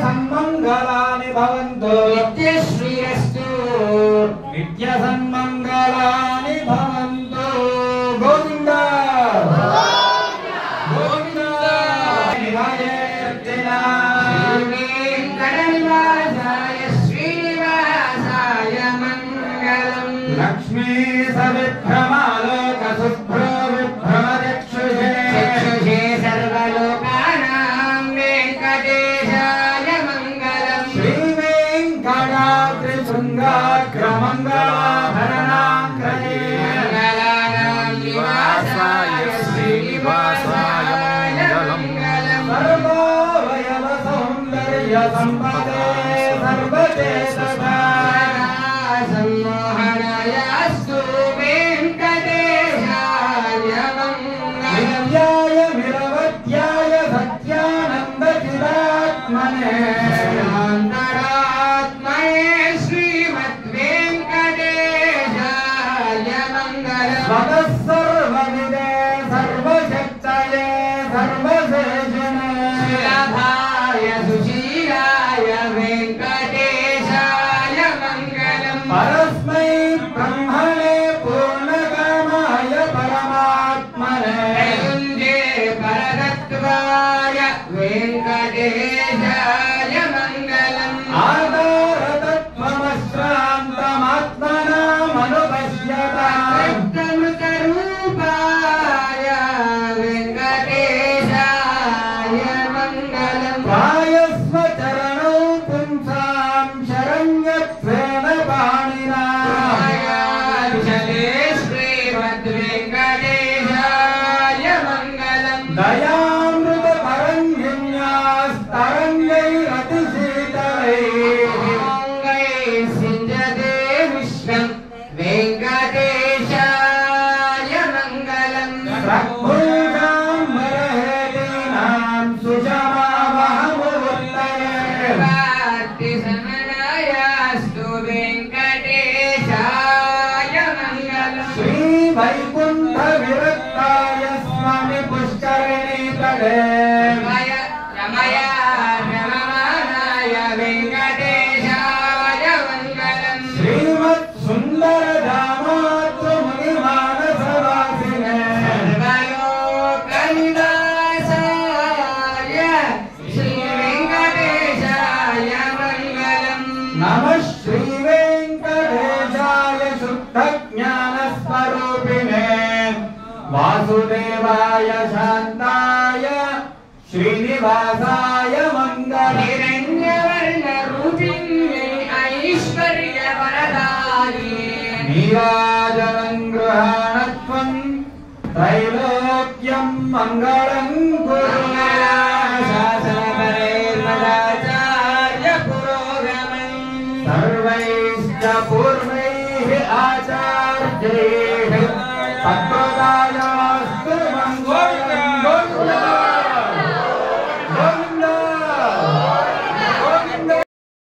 सन्मंगलानि भवन्तु नित्यश्रीरस्तु नित्य सन्मंगलानि भवन्तु गोविन्द गोविन्द वेङ्कटनिवासाय श्रीनिवासाय मङ्गलम् लक्ष्मी सविभ्रमालोक शुभ्रो विभ्रमचक्षुषे चक्षुषे सर्वलोकानां वेङ्कटेशाय शृङ्गाग्रमङ्गलाभरणाङ्करे मङ्गलानां निवासाय श्रीनिवासाय मङ्गलम् सर्वोऽवयवसौन्दर्यसम्पदे सर्वदेशसम्मोहनायास्तु वेङ्कटेशाय मङ्गलम् नित्याय निरवध्याय सत्यानन्दचिदात्मने सर्वविदे सर्वशक्तये सर्वशेषणे शीलाभाय सुशीलाय वेङ्कटेशाय मङ्गलम् परस्मै ब्रह्मणे पूर्णकामाय परमात्मने त्रैगुण्ये परतत्त्वाय वेङ्कटेशाय मङ्गलम् आधारतत्त्वमश्रान्तमात्मनामनुपश्यताम् वैकुंठ विरक्ताय स्वामी पुष्करिणी तटे रमया रममानाय वेङ्कटेशाय मङ्गलम् श्रीमत् सुन्दर दामातृ मुनि मानसवासिने सर्वलोकनिवासाय श्री वेङ्कटेशाय मङ्गलम् नमः श्री वेङ्कटेशाय शुद्ध ज्ञान स्वरूपिणे वासुदेवाय शान्ताय श्रीनिवासाय मङ्गलम् हिरण्यवर्ण रूपिण्ये ऐश्वर्यवरदाये नीराजनं गृहाणत्वं त्रैलोक्यं मङ्गलं कुरु शासनपरैर्मदाचार्य पुरोगमन् सर्वैश्च पूर्वैः आचार्यैः तत्त्वदाय